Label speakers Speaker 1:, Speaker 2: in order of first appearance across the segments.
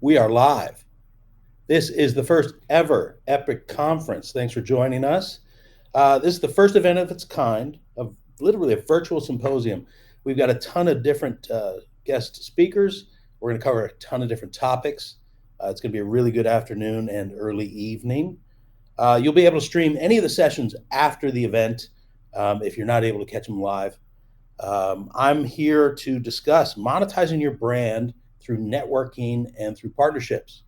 Speaker 1: We are live. This is the first ever Epic Conference. Thanks for joining us. This is the first event of its kind, of literally a virtual symposium. We've got a ton of different guest speakers. We're going to cover a ton of different topics. It's going to be a really good afternoon and early evening. You'll be able to stream any of the sessions after the event if you're not able to catch them live. I'm here to discuss monetizing your brand through networking and through partnerships.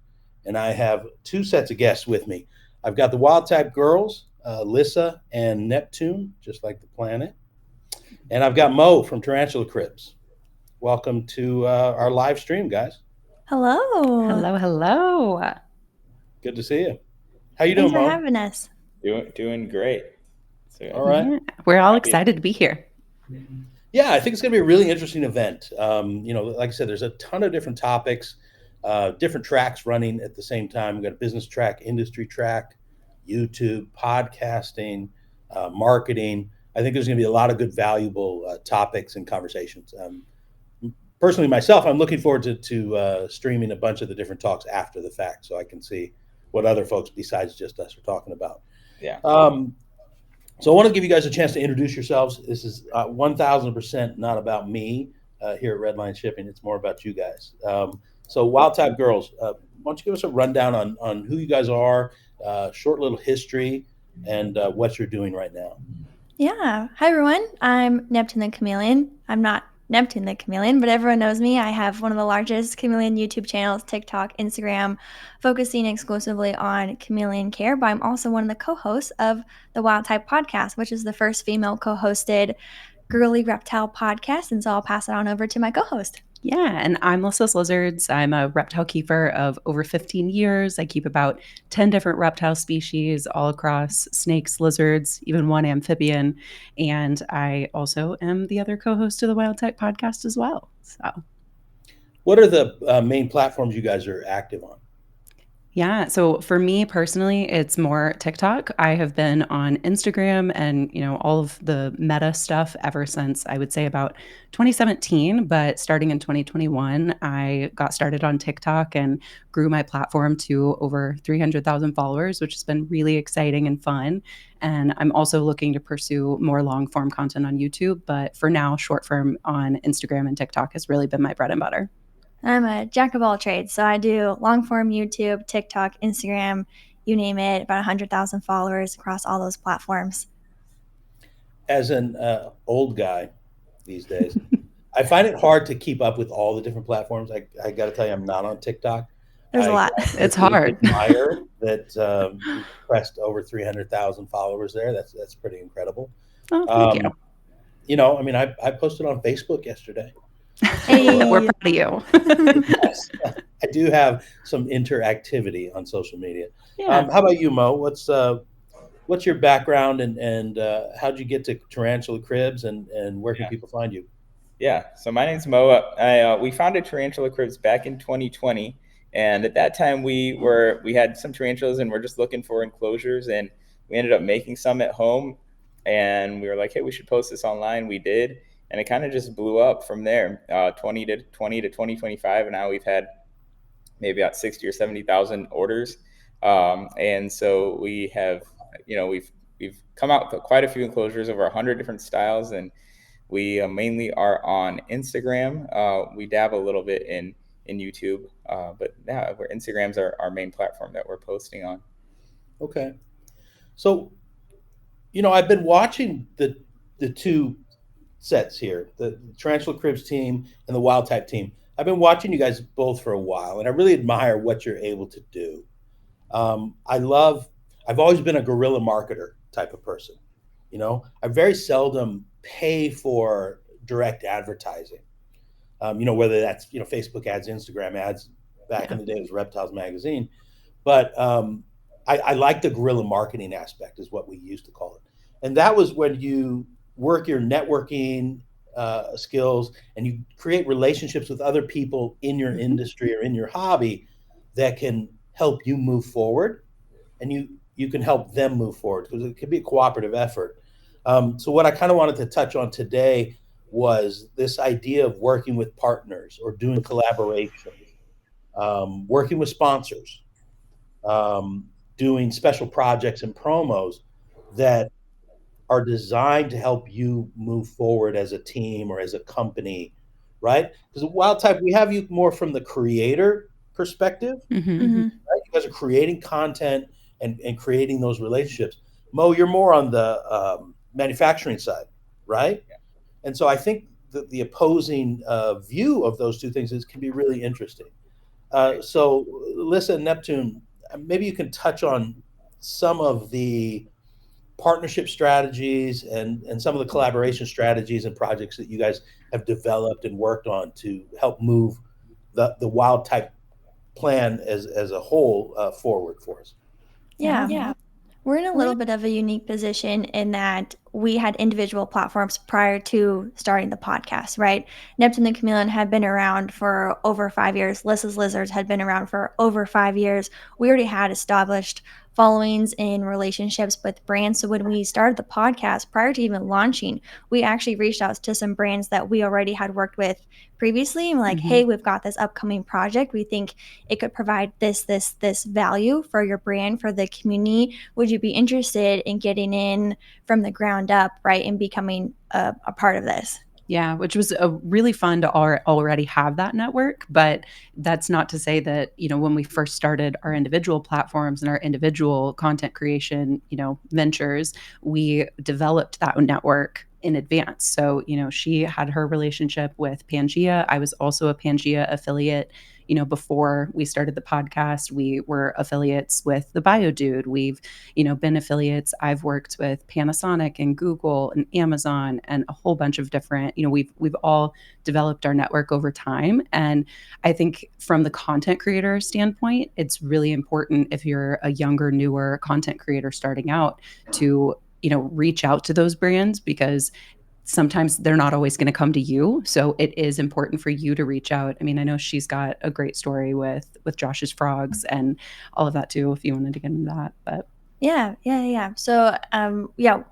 Speaker 1: And I have two sets of guests with me. I've got the Wild Type Girls, Lissa and Neptune, just like the planet. And I've got Mo from Tarantula Cribs. Welcome to our live stream, guys.
Speaker 2: Hello.
Speaker 3: Hello.
Speaker 1: Good to see you. How you
Speaker 2: Thanks
Speaker 1: doing,
Speaker 2: for
Speaker 1: Mo?
Speaker 2: having us.
Speaker 4: Doing great.
Speaker 1: So, all right.
Speaker 3: Yeah, we're all excited to be here.
Speaker 1: Yeah, I think it's going to be a really interesting event. Like I said, there's a ton of different topics, different tracks running at the same time. We've got a business track, industry track, YouTube, podcasting, marketing. I think there's going to be a lot of good, valuable topics and conversations. Personally, myself, I'm looking forward to streaming a bunch of the different talks after the fact so I can see what other folks besides just us are talking about.
Speaker 4: Yeah.
Speaker 1: So I want to give you guys a chance to introduce yourselves. This is 1,000% not about me here at Redline Shipping. It's more about you guys. So Wild Type Girls, why don't you give us a rundown on who you guys are, short little history, and what you're doing right now.
Speaker 2: Yeah. Hi, everyone. I'm Neptune the Chameleon. I'm not Neptune the Chameleon, but everyone knows me. I have one of the largest chameleon YouTube channels, TikTok, Instagram, focusing exclusively on chameleon care, but I'm also one of the co-hosts of the Wild Type podcast, which is the first female co-hosted girly reptile podcast. And so I'll pass it on over to my co-host.
Speaker 3: Yeah, and I'm Lissa's Lizards. I'm a reptile keeper of over 15 years. I keep about 10 different reptile species all across snakes, lizards, even one amphibian. And I also am the other co-host of the Wild Type podcast as well. So,
Speaker 1: what are the main platforms you guys are active on?
Speaker 3: Yeah. So for me personally, it's more TikTok. I have been on Instagram and, all of the meta stuff ever since I would say about 2017. But starting in 2021, I got started on TikTok and grew my platform to over 300,000 followers, which has been really exciting and fun. And I'm also looking to pursue more long form content on YouTube. But for now, short form on Instagram and TikTok has really been my bread and butter.
Speaker 2: I'm a jack of all trades. So I do long form YouTube, TikTok, Instagram, you name it, about 100,000 followers across all those platforms.
Speaker 1: As an old guy these days, I find it hard to keep up with all the different platforms. I got to tell you, I'm not on TikTok.
Speaker 2: There's a lot.
Speaker 3: It's hard.
Speaker 1: I admire that you pressed over 300,000 followers there. That's pretty incredible.
Speaker 3: Oh, thank you.
Speaker 1: I posted on Facebook yesterday.
Speaker 2: Hey.
Speaker 3: We're proud of you.
Speaker 1: Yes, I do have some interactivity on social media.
Speaker 3: Yeah.
Speaker 1: How about you, Mo? What's your background and how'd you get to Tarantula Cribs and where can people find you?
Speaker 4: Yeah. So my name's Mo. We founded Tarantula Cribs back in 2020, and at that time we had some tarantulas and we're just looking for enclosures, and we ended up making some at home, and we were like, hey, we should post this online. We did. And it kind of just blew up from there, 20 to 2025. And now we've had maybe about 60 or 70,000 orders. And so we have, we've come out with quite a few enclosures, over 100 different styles. And we mainly are on Instagram. We dab a little bit in YouTube. But yeah, Instagram's our main platform that we're posting on.
Speaker 1: Okay. So, I've been watching the two sets here, the Tarantula Cribs team and the Wild Type team. I've been watching you guys both for a while, and I really admire what you're able to do. I've always been a guerrilla marketer type of person. I very seldom pay for direct advertising. Whether that's, Facebook ads, Instagram ads, back in the day it was Reptiles Magazine. But I like the guerrilla marketing aspect is what we used to call it. And that was when you work your networking skills and you create relationships with other people in your industry or in your hobby that can help you move forward, and you can help them move forward because it can be a cooperative effort. So what I kind of wanted to touch on today was this idea of working with partners or doing collaborations. working with sponsors, doing special projects and promos that are designed to help you move forward as a team or as a company, right? Because Wild Type, we have you more from the creator perspective.
Speaker 2: Mm-hmm.
Speaker 1: Right? You guys are creating content and creating those relationships. Mo, you're more on the manufacturing side, right? And so I think the opposing view of those two things can be really interesting. So, listen, Neptune, maybe you can touch on some of the partnership strategies and some of the collaboration strategies and projects that you guys have developed and worked on to help move the Wild Type plan as a whole forward for us.
Speaker 2: Yeah. We're in a little bit of a unique position in that we had individual platforms prior to starting the podcast, right? Neptune the Chameleon had been around for over 5 years. Lissa's Lizards had been around for over 5 years. We already had established followings and relationships with brands. So when we started the podcast, prior to even launching, we actually reached out to some brands that we already had worked with previously and like, hey, we've got this upcoming project. We think it could provide this value for your brand, for the community. Would you be interested in getting in from the ground up, right, and becoming a part of this?
Speaker 3: Yeah, which was really fun to already have that network. But that's not to say that, when we first started our individual platforms and our individual content creation, ventures, we developed that network in advance. So, she had her relationship with Pangea. I was also a Pangea affiliate. Before we started the podcast, we were affiliates with the BioDude. We've, been affiliates. I've worked with Panasonic and Google and Amazon and a whole bunch of different, we've all developed our network over time. And I think from the content creator standpoint, it's really important if you're a younger, newer content creator starting out to, reach out to those brands, because sometimes they're not always going to come to you. So it is important for you to reach out. I mean, I know she's got a great story with Josh's Frogs and all of that too, if you wanted to get into that. But
Speaker 2: Yeah. So,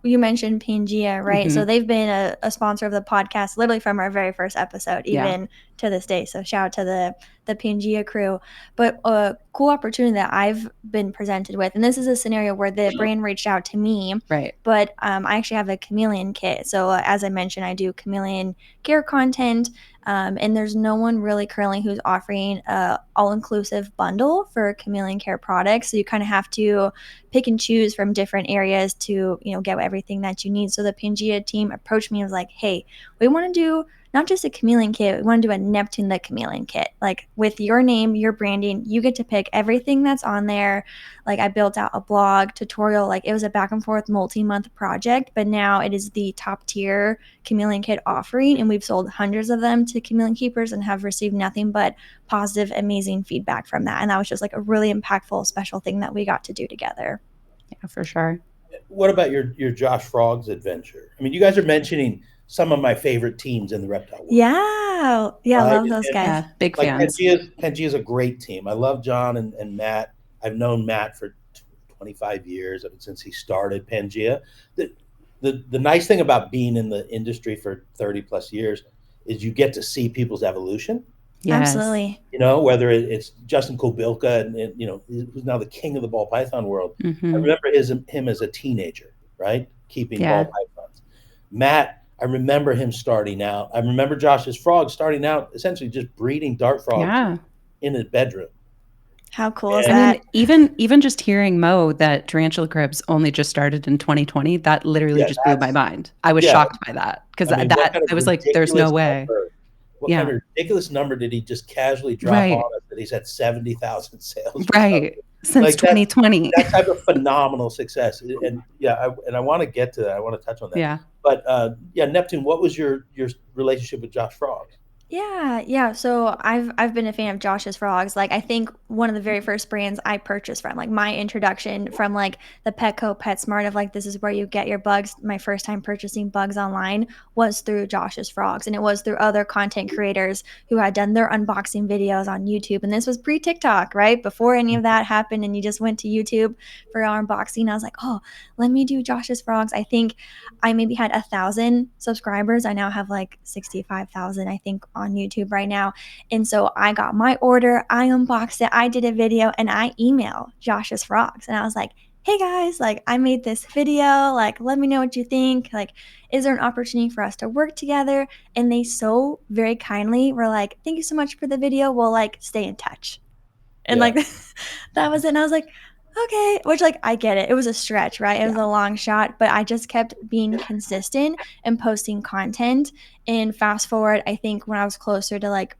Speaker 2: you mentioned Pangea, right? So they've been a sponsor of the podcast literally from our very first episode, even to this day. So shout out to the Pangea crew. But a cool opportunity that I've been presented with, and this is a scenario where the brand reached out to me,
Speaker 3: right.
Speaker 2: But I actually have a chameleon kit. So as I mentioned, I do chameleon care content. And there's no one really currently who's offering a all-inclusive bundle for chameleon care products. So you kind of have to pick and choose from different areas to, get everything that you need. So the Pangea team approached me and was like, hey, we want to do not just a chameleon kit, we want to do a Neptune the Chameleon Kit. Like with your name, your branding, you get to pick everything that's on there. Like I built out a blog tutorial, like it was a back and forth multi-month project, but now it is the top tier chameleon kit offering. And we've sold hundreds of them to chameleon keepers and have received nothing but positive, amazing feedback from that. And that was just like a really impactful, special thing that we got to do together.
Speaker 3: Yeah, for sure.
Speaker 1: What about your Josh Frogs adventure? I mean, you guys are mentioning some of my favorite teams in the reptile world.
Speaker 2: Yeah, I love those guys.
Speaker 3: Yeah, big
Speaker 1: like
Speaker 3: fans.
Speaker 1: Pangea's a great team. I love John and Matt. I've known Matt for 25 years, since he started Pangea. The nice thing about being in the industry for 30 plus years is you get to see people's evolution.
Speaker 3: Yes.
Speaker 2: Absolutely.
Speaker 1: Whether it's Justin Kobilka and who's now the king of the ball python world. I remember him as a teenager, right? Keeping ball pythons. Matt, I remember him starting out. I remember Josh's Frog starting out essentially just breeding dart frogs in his bedroom.
Speaker 2: How cool is that?
Speaker 3: I mean, even just hearing Mo that Tarantula Cribs only just started in 2020, that literally just blew my mind. I was shocked by that because I was like, "There's no way."
Speaker 1: What kind of ridiculous number did he just casually drop on us that he's had 70,000 sales?
Speaker 3: Right. Since 2020.
Speaker 1: That type of phenomenal success. And I want to get to that. I want to touch on that.
Speaker 3: Yeah.
Speaker 1: But Neptune, what was your relationship with Josh Frogs?
Speaker 2: Yeah. So I've been a fan of Josh's Frogs. Like I think one of the very first brands I purchased from, like my introduction from like the Petco PetSmart of like this is where you get your bugs. My first time purchasing bugs online was through Josh's Frogs, and it was through other content creators who had done their unboxing videos on YouTube. And this was pre-TikTok, right? Before any of that happened, and you just went to YouTube for our unboxing. I was like, oh, let me do Josh's Frogs. I think I maybe had 1,000 subscribers. I now have like 65,000, I think, on YouTube right now. And so I got my order, I unboxed it, I did a video, and I emailed Josh's Frogs. And I was like, hey guys, like I made this video, like let me know what you think. Like, is there an opportunity for us to work together? And they so very kindly were like, thank you so much for the video. We'll like stay in touch. And like that was it. And I was like, okay, which like I get it. It was a stretch, right? It was a long shot, but I just kept being consistent and posting content. And fast forward, I think when I was closer to like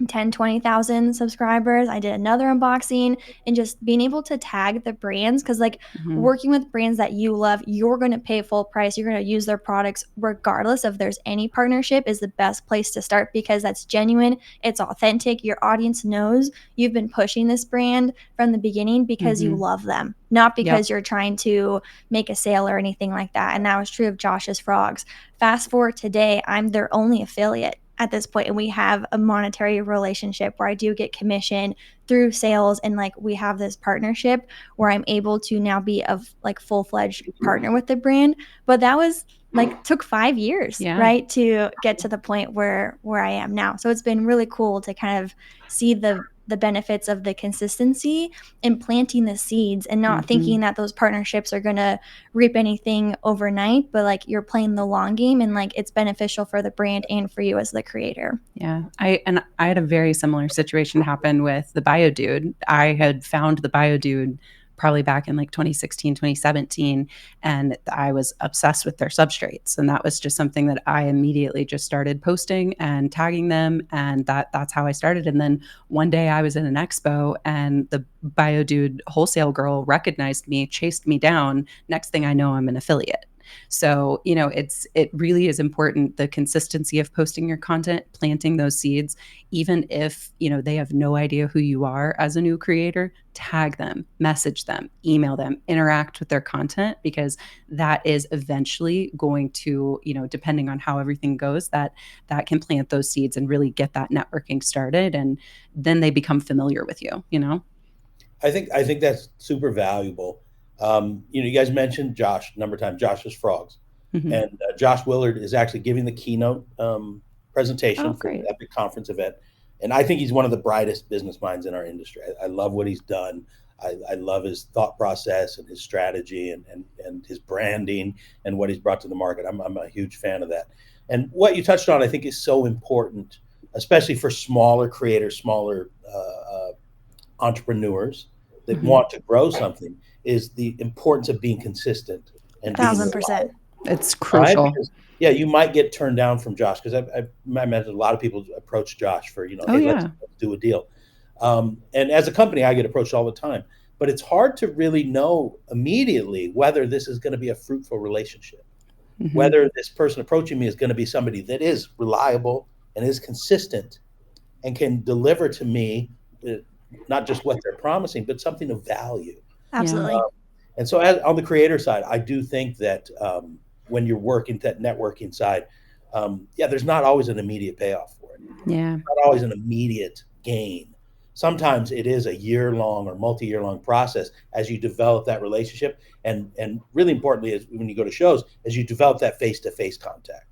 Speaker 2: 10, 20,000 subscribers, I did another unboxing, and just being able to tag the brands, because like working with brands that you love, you're going to pay full price, you're going to use their products regardless if there's any partnership, is the best place to start, because that's genuine, it's authentic, your audience knows you've been pushing this brand from the beginning because you love them, not because you're trying to make a sale or anything like that. And that was true of Josh's Frogs. Fast forward today, I'm their only affiliate at this point, and we have a monetary relationship where I do get commission through sales, and like we have this partnership where I'm able to now be a like full-fledged partner with the brand. But that was like took 5 years, right, to get to the point where I am now. So it's been really cool to kind of see the benefits of the consistency and planting the seeds, and not thinking that those partnerships are going to reap anything overnight, but like you're playing the long game, and like it's beneficial for the brand and for you as the creator.
Speaker 3: Yeah. I had a very similar situation happen with the BioDude. I had found the BioDude probably back in like 2016, 2017, and I was obsessed with their substrates. And that was just something that I immediately just started posting and tagging them. And that's how I started. And then one day I was in an expo, and the BioDude wholesale girl recognized me, chased me down. Next thing I know, I'm an affiliate. So, you know, it really is important, the consistency of posting your content, planting those seeds, even if, you know, they have no idea who you are as a new creator. Tag them, message them, email them, interact with their content, because that is eventually going to, you know, depending on how everything goes, that can plant those seeds and really get that networking started, and then they become familiar with you, you know.
Speaker 1: I think that's super valuable. You know, you guys mentioned Josh a number of times, Josh's Frogs, and Josh Willard is actually giving the keynote presentation for the Epic conference event, and I think he's one of the brightest business minds in our industry. I love what he's done. I love his thought process and his strategy and his branding and what he's brought to the market. I'm a huge fan of that. And what you touched on, I think, is so important, especially for smaller creators, smaller entrepreneurs that want to grow something, is the importance of being consistent and
Speaker 2: 1,000%.
Speaker 3: It's crucial.
Speaker 1: Right? Because, you might get turned down from Josh, because I met a lot of people approach Josh for, hey, let's do a deal. And as a company, I get approached all the time. But it's hard to really know immediately whether this is going to be a fruitful relationship, whether this person approaching me is going to be somebody that is reliable and is consistent and can deliver to me not just what they're promising, but something of value.
Speaker 2: Absolutely.
Speaker 1: And so on the creator side, I do think that when you're working that networking side, there's not always an immediate payoff for it.
Speaker 3: Yeah.
Speaker 1: Not always an immediate gain. Sometimes it is a year-long or multi-year-long process as you develop that relationship. And really importantly, is when you go to shows, as you develop that face-to-face contact,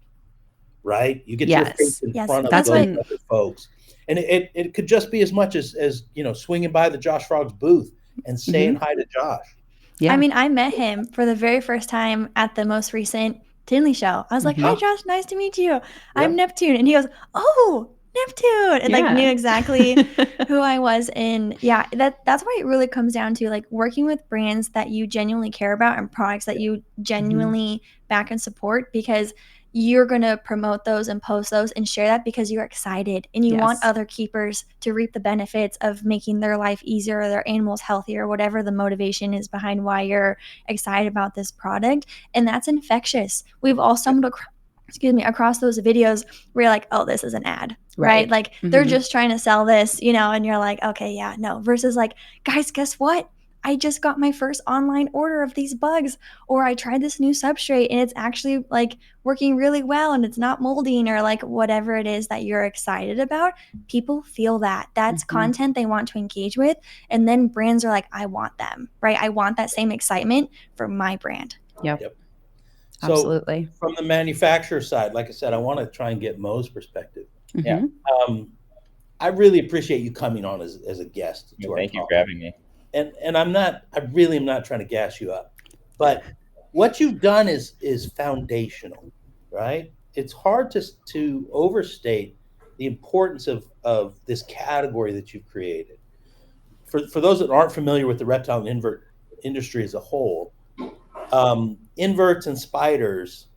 Speaker 1: right? You get your face in front of those other folks. And it could just be as much as swinging by the Josh Frogs booth and saying hi to Josh.
Speaker 2: Yeah. I mean, I met him for the very first time at the most recent Tinley show. I was like, hi, Josh, nice to meet you. I'm Neptune. And he goes, oh, Neptune. And like knew exactly who I was. And that's why it really comes down to like working with brands that you genuinely care about and products that you genuinely back and support, because you're going to promote those and post those and share that because you're excited and you want other keepers to reap the benefits of making their life easier or their animals healthier, whatever the motivation is behind why you're excited about this product. And that's infectious. We've all stumbled across those videos where you're like, oh, this is an ad, right? Like they're just trying to sell this, and you're like, okay, no. Versus like, guys, guess what? I just got my first online order of these bugs, or I tried this new substrate and it's actually like working really well and it's not molding, or like whatever it is that you're excited about. People feel that. That's content they want to engage with. And then brands are like, I want them, right? I want that same excitement for my brand.
Speaker 3: Yep.
Speaker 1: So
Speaker 3: absolutely.
Speaker 1: From the manufacturer side, like I said, I want to try and get Mo's perspective.
Speaker 4: Yeah.
Speaker 1: I really appreciate you coming on as a guest to our
Speaker 4: Thank you
Speaker 1: talk.
Speaker 4: for having me.
Speaker 1: And I really am not trying to gas you up, but what you've done is foundational, right? It's hard to overstate the importance of this category that you've created. For those that aren't familiar with the reptile and invert industry as a whole, inverts and spiders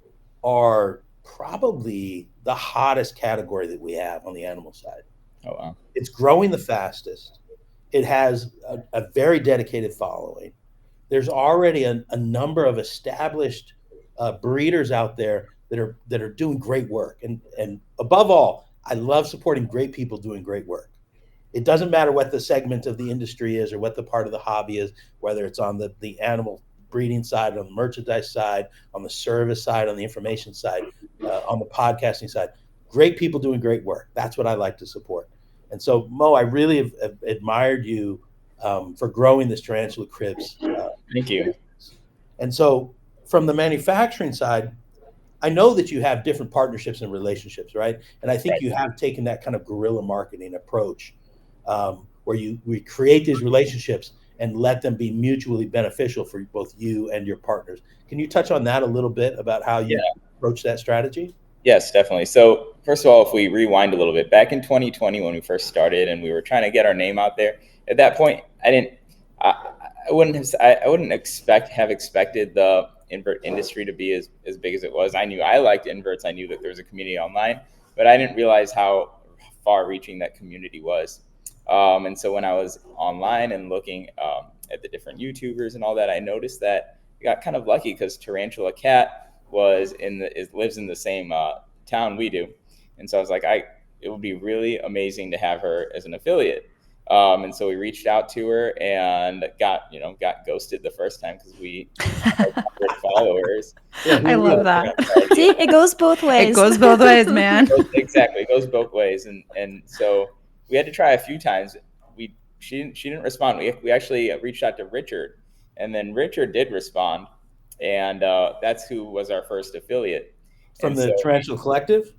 Speaker 1: are probably the hottest category that we have on the animal side.
Speaker 4: Oh, wow.
Speaker 1: It's growing the fastest. It has a very dedicated following. There's already a number of established breeders out there that are doing great work. And above all, I love supporting great people doing great work. It doesn't matter what the segment of the industry is or what the part of the hobby is, whether it's on the animal breeding side, on the merchandise side, on the service side, on the information side, on the podcasting side. Great people doing great work. That's what I like to support. And so, Mo, I really have admired you for growing this Tarantula Cribs.
Speaker 4: Thank you.
Speaker 1: And so, from the manufacturing side, I know that you have different partnerships and relationships, right? And I think you have taken that kind of guerrilla marketing approach where we create these relationships and let them be mutually beneficial for both you and your partners. Can you touch on that a little bit about how you approach that strategy?
Speaker 4: Yes, definitely. So first of all, if we rewind a little bit, back in 2020 when we first started and we were trying to get our name out there, at that point, I wouldn't have expected the invert industry to be as big as it was. I knew I liked inverts. I knew that there was a community online, but I didn't realize how far-reaching that community was. And so when I was online and looking at the different YouTubers and all that, I noticed that I got kind of lucky because Tarantula Cat lives in the same town we do, and so I was like, it would be really amazing to have her as an affiliate. And so we reached out to her and got ghosted the first time because we had 100 followers.
Speaker 3: I love that.
Speaker 2: See, it goes both ways.
Speaker 3: It goes both ways, man.
Speaker 4: Exactly, it goes both ways, and so we had to try a few times. She didn't respond. We actually reached out to Richard, and then Richard did respond, and that's who was our first affiliate.
Speaker 1: From the Tarantula Collective?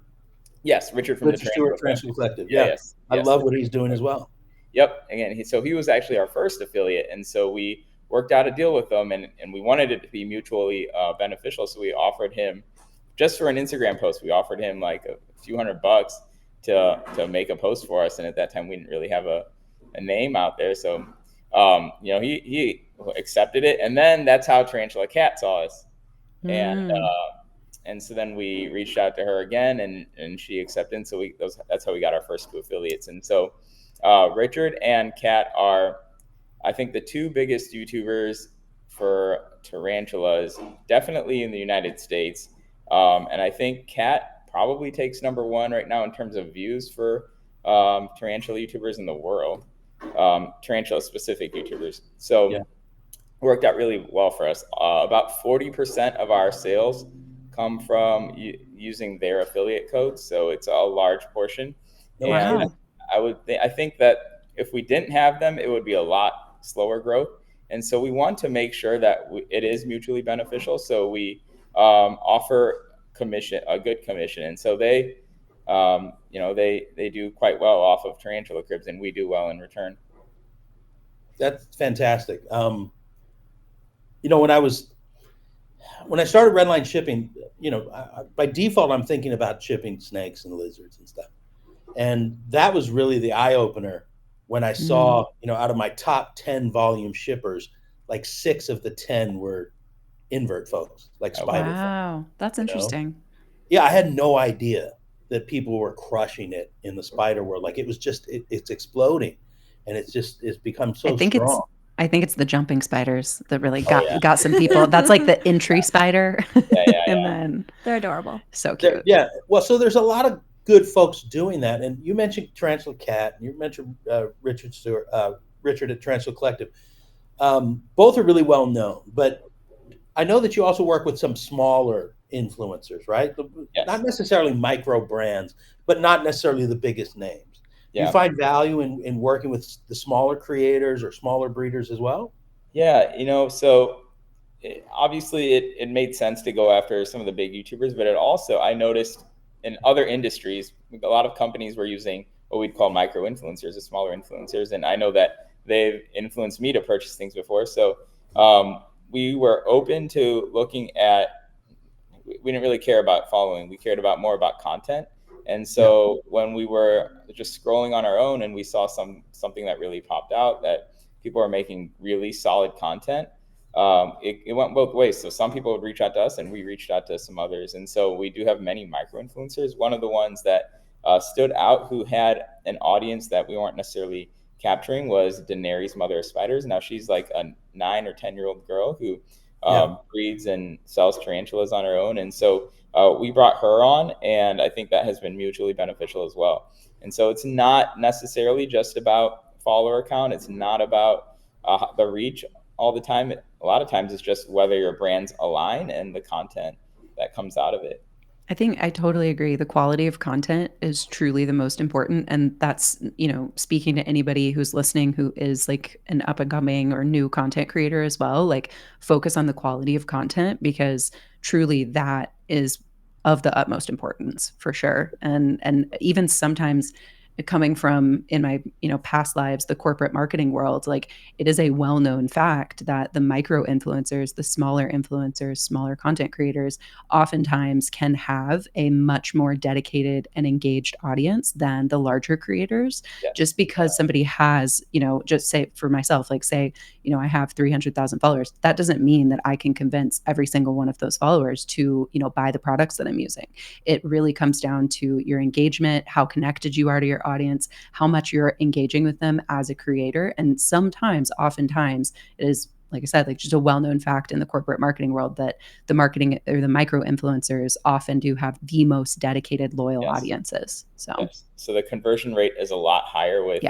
Speaker 4: Yes, Richard from the
Speaker 1: Tarantula Collective.
Speaker 4: Yeah,
Speaker 1: yes. I love what he's doing as well.
Speaker 4: Yep. Again, so he was actually our first affiliate, and so we worked out a deal with him, and we wanted it to be mutually beneficial. So we offered him, just for an Instagram post, we offered him like a few $100 to make a post for us, and at that time we didn't really have a name out there. So he accepted it, and then that's how Tarantula Cat saw us, and so then we reached out to her again, and she accepted. So that's how we got our first two affiliates. And so Richard and Kat are, I think, the two biggest YouTubers for tarantulas, definitely in the United States. And I think Kat probably takes number one right now in terms of views for tarantula YouTubers in the world, tarantula specific YouTubers. So it worked out really well for us. About 40% of our sales come from using their affiliate codes. So it's a large portion.
Speaker 3: Wow.
Speaker 4: And I think that if we didn't have them, it would be a lot slower growth. And so we want to make sure that it is mutually beneficial. So we offer a good commission. And so they do quite well off of Tarantula Cribs, and we do well in return.
Speaker 1: That's fantastic. When I started Redline Shipping, by default, I'm thinking about shipping snakes and lizards and stuff. And that was really the eye opener when I saw, out of my top 10 volume shippers, like 6 of the 10 were invert folks, like spider folks.
Speaker 3: Wow, that's interesting.
Speaker 1: Yeah, I had no idea that people were crushing it in the spider world. Like it was just, it's exploding, and it's become so strong.
Speaker 3: I think it's the jumping spiders that really got some people. That's like the entry spider. And then
Speaker 2: they're adorable.
Speaker 3: So cute.
Speaker 1: Well, so there's a lot of good folks doing that. And you mentioned Tarantula Cat, and you mentioned Richard at Tarantula Collective. Both are really well known, but I know that you also work with some smaller influencers, right?
Speaker 4: Yes.
Speaker 1: Not necessarily micro brands, but not necessarily the biggest names. Yeah. You find value in working with the smaller creators or smaller breeders as well?
Speaker 4: Yeah, so obviously it made sense to go after some of the big YouTubers, but I noticed in other industries, a lot of companies were using what we'd call micro influencers or smaller influencers. And I know that they've influenced me to purchase things before. So we were open to looking at, we didn't really care about following. We cared about more about content. And so when we were just scrolling on our own and we saw something that really popped out, that people are making really solid content, it went both ways. So some people would reach out to us and we reached out to some others. And so we do have many micro influencers. One of the ones that stood out who had an audience that we weren't necessarily capturing was Daenerys, Mother of Spiders. Now she's like a 9 or 10-year-old girl who breeds and sells tarantulas on her own. And so we brought her on, and I think that has been mutually beneficial as well. And so it's not necessarily just about follower count. It's not about the reach all the time. A lot of times it's just whether your brands align and the content that comes out of it.
Speaker 3: I think I totally agree. The quality of content is truly the most important. And that's, speaking to anybody who's listening who is like an up and coming or new content creator as well, like focus on the quality of content, because truly that is of the utmost importance for sure. And even sometimes coming from in my past lives, the corporate marketing world, like it is a well-known fact that the micro influencers, the smaller influencers, smaller content creators oftentimes can have a much more dedicated and engaged audience than the larger creators. Just because somebody has, just say for myself, like say, I have 300,000 followers, that doesn't mean that I can convince every single one of those followers to buy the products that I'm using. It really comes down to your engagement, how connected you are to your audience, how much you're engaging with them as a creator. And oftentimes it is, like I said, like just a well-known fact in the corporate marketing world that the marketing or the micro influencers often do have the most dedicated, loyal audiences.
Speaker 4: So the conversion rate is a lot higher with,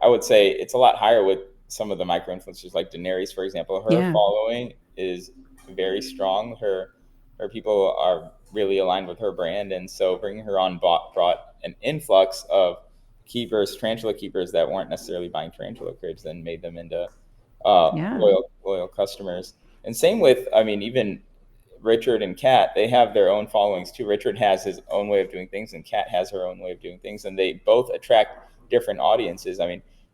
Speaker 3: I
Speaker 4: would say it's a lot higher with some of the micro influencers like Daenerys, for example. Her following is very strong. Her people are really aligned with her brand. And so bringing her on brought an influx of tarantula keepers that weren't necessarily buying tarantula cribs, and made them into loyal customers. And same with, even Richard and Kat, they have their own followings too. Richard has his own way of doing things, and Kat has her own way of doing things, and they both attract different audiences.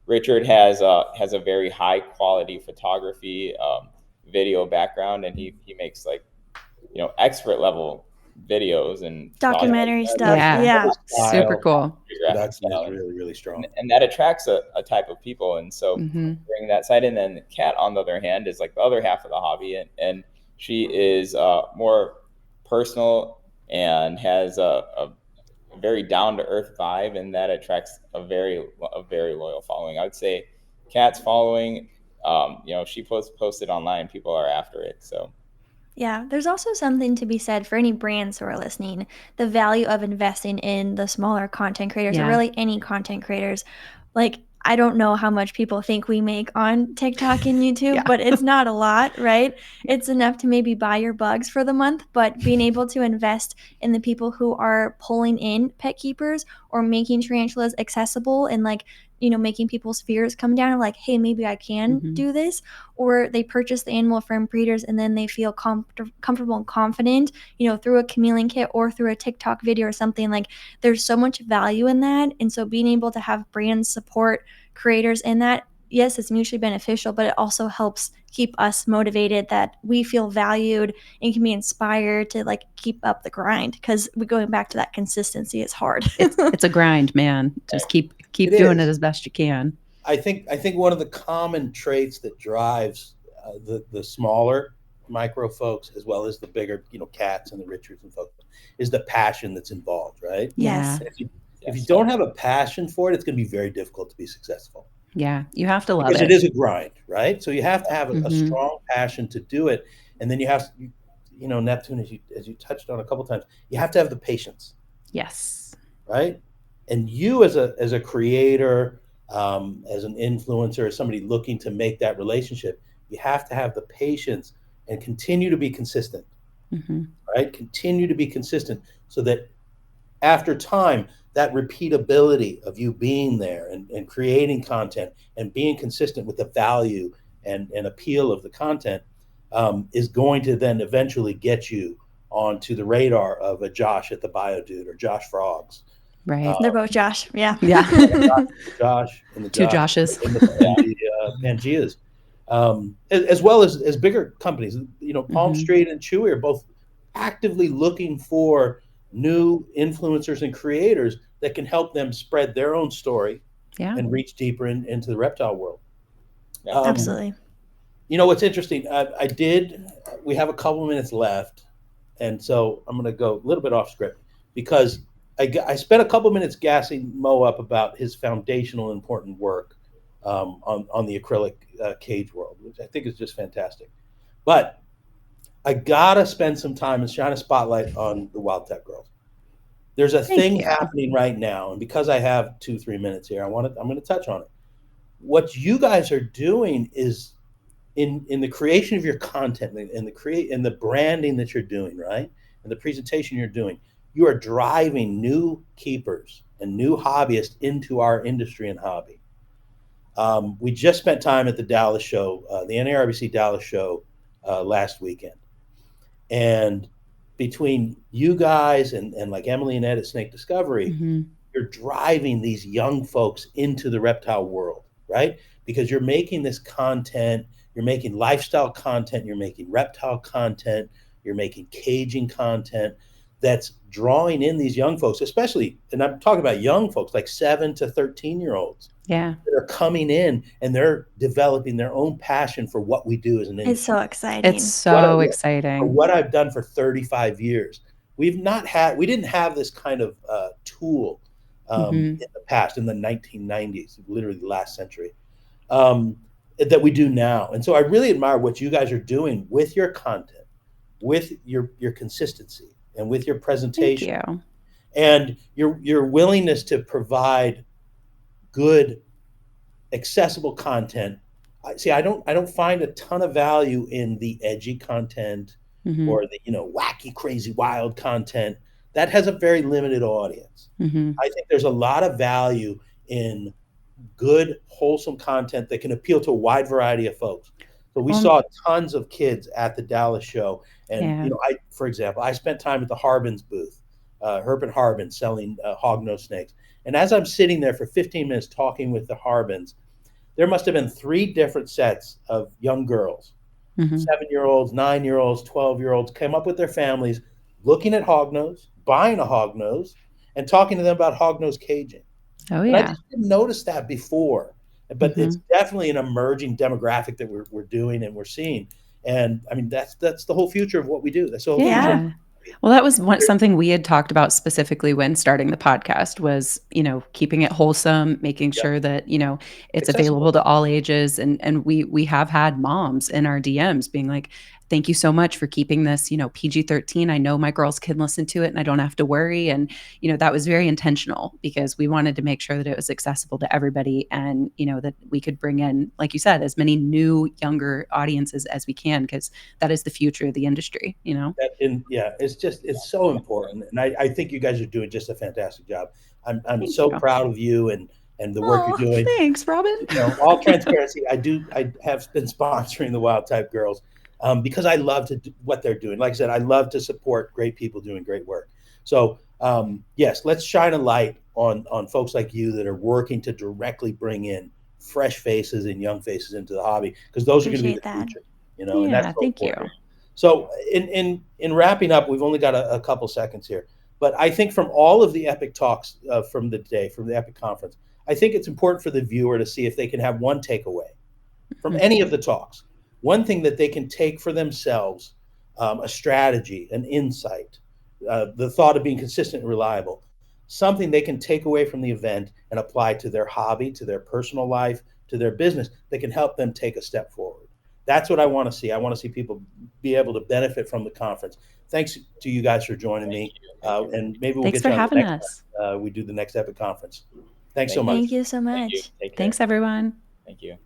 Speaker 4: Richard has a very high quality photography, video background, and he makes like expert level videos and
Speaker 2: documentary stuff. Yeah.
Speaker 3: Super cool.
Speaker 1: That's really, really strong.
Speaker 4: And that attracts a type of people. And so bringing that side in, then Kat, on the other hand, is like the other half of the hobby. And she is more personal and has a very down-to-earth vibe, and that attracts a very loyal following. I would say Kat's following, she posted online, people are after it. So
Speaker 2: yeah, there's also something to be said for any brands who are listening, the value of investing in the smaller content creators, or really any content creators. Like, I don't know how much people think we make on TikTok and YouTube, but it's not a lot, right? It's enough to maybe buy your bugs for the month, but being able to invest in the people who are pulling in pet keepers or making tarantulas accessible and like, making people's fears come down of like, hey, maybe I can do this. Or they purchase the animal from breeders and then they feel comfortable and confident, through a chameleon kit or through a TikTok video or something. Like, there's so much value in that. And so being able to have brands support creators in that, yes, it's mutually beneficial, but it also helps keep us motivated, that we feel valued and can be inspired to like keep up the grind, because we're going back to that consistency is hard.
Speaker 3: It's a grind, man. Just keep doing it as best you can.
Speaker 1: I think one of the common traits that drives the smaller micro folks, as well as the bigger, Cats and the Richards and folks, is the passion that's involved, right?
Speaker 2: Yes.
Speaker 1: If you don't have a passion for it, it's going to be very difficult to be successful.
Speaker 3: Yeah, you have to love it.
Speaker 1: Because it is a grind, right? So you have to have a strong passion to do it. And then you have, Neptune, as you touched on a couple of times, you have to have the patience.
Speaker 3: Yes.
Speaker 1: Right? And you as a creator, as an influencer, as somebody looking to make that relationship, you have to have the patience and continue to be consistent, right? Continue to be consistent so that after time, that repeatability of you being there and creating content and being consistent with the value and appeal of the content is going to then eventually get you onto the radar of a Josh at the BioDude or Josh Frogs.
Speaker 3: Right.
Speaker 2: They're both Josh. Yeah.
Speaker 3: Yeah.
Speaker 1: Josh and the
Speaker 3: Two
Speaker 1: Josh
Speaker 3: Joshes.
Speaker 1: and the Pangeas, as well as bigger companies. Palm Street and Chewy are both actively looking for new influencers and creators that can help them spread their own story and reach deeper into the reptile world.
Speaker 2: Absolutely.
Speaker 1: What's interesting, we have a couple of minutes left, and so I'm going to go a little bit off script because I spent a couple of minutes gassing Mo up about his foundational important work on the acrylic cage world, which I think is just fantastic. But I gotta spend some time and shine a spotlight on the Wild Tech Girls. There's a thing happening right now, and because I have 2-3 minutes here, I'm going to touch on it. What you guys are doing is in the creation of your content and the branding that you're doing, right, and the presentation you're doing, you are driving new keepers and new hobbyists into our industry and hobby. We just spent time at the Dallas show, the NARBC Dallas show last weekend. And between you guys and like Emily and Ed at Snake Discovery, you're driving these young folks into the reptile world, right? Because you're making this content, you're making lifestyle content, you're making reptile content, you're making caging content that's drawing in these young folks, especially, and I'm talking about young folks like 7 to 13-year-olds.
Speaker 3: Yeah.
Speaker 1: That are coming in and they're developing their own passion for what we do as an industry.
Speaker 2: It's so exciting.
Speaker 3: It's so exciting.
Speaker 1: What I've done for 35 years. We didn't have this kind of tool in the past, in the 1990s, literally the last century, that we do now. And so I really admire what you guys are doing with your content, with your consistency, and with your presentation.
Speaker 3: Thank you.
Speaker 1: And your willingness to provide good, accessible content. I don't find a ton of value in the edgy content or the wacky, crazy, wild content. That has a very limited audience. I think there's a lot of value in good, wholesome content that can appeal to a wide variety of folks. So we saw tons of kids at the Dallas show, and for example, I spent time at the Harbin's booth, Herb and Harbin, selling hognose snakes. And as I'm sitting there for 15 minutes talking with the Harbins, there must have been 3 different sets of young girls, 7-year-olds, 9-year-olds, 12-year-olds, came up with their families, looking at hognose, buying a hognose, and talking to them about hognose caging.
Speaker 3: Oh,
Speaker 1: and
Speaker 3: yeah.
Speaker 1: I just didn't notice that before, but it's definitely an emerging demographic that we're doing and we're seeing. And I mean, that's the whole future of what we do. That's the whole future.
Speaker 3: Well, that was something we had talked about specifically when starting the podcast was, keeping it wholesome, making sure that, it's available to all ages. And we have had moms in our DMs being like, thank you so much for keeping this, PG-13. I know my girls can listen to it and I don't have to worry. And, that was very intentional because we wanted to make sure that it was accessible to everybody and, that we could bring in, like you said, as many new, younger audiences as we can, because that is the future of the industry,
Speaker 1: It's so important. And I think you guys are doing just a fantastic job. I'm so proud of you and the work you're doing.
Speaker 3: Thanks, Robin.
Speaker 1: All transparency, I have been sponsoring the Wild Type Girls because I love to do what they're doing. Like I said, I love to support great people doing great work. So yes, let's shine a light on folks like you that are working to directly bring in fresh faces and young faces into the hobby, because those are going to be the future. And that's so
Speaker 3: thank
Speaker 1: important.
Speaker 3: you.
Speaker 1: So in wrapping up, we've only got a couple seconds here, but I think from all of the epic talks from the day, from the epic conference, I think it's important for the viewer to see if they can have one takeaway from any of the talks, one thing that they can take for themselves, a strategy, an insight, the thought of being consistent and reliable, something they can take away from the event and apply to their hobby, to their personal life, to their business that can help them take a step forward. That's what I want to see. I want to see people be able to benefit from the conference. Thanks to you guys for joining me. And maybe we'll
Speaker 3: Thanks
Speaker 1: get
Speaker 3: for
Speaker 1: you on
Speaker 3: having
Speaker 1: the next
Speaker 3: us.
Speaker 1: time, we do the next epic conference. Thanks so much.
Speaker 2: Thank you so much.
Speaker 4: Take care.
Speaker 3: Thanks, everyone.
Speaker 4: Thank you.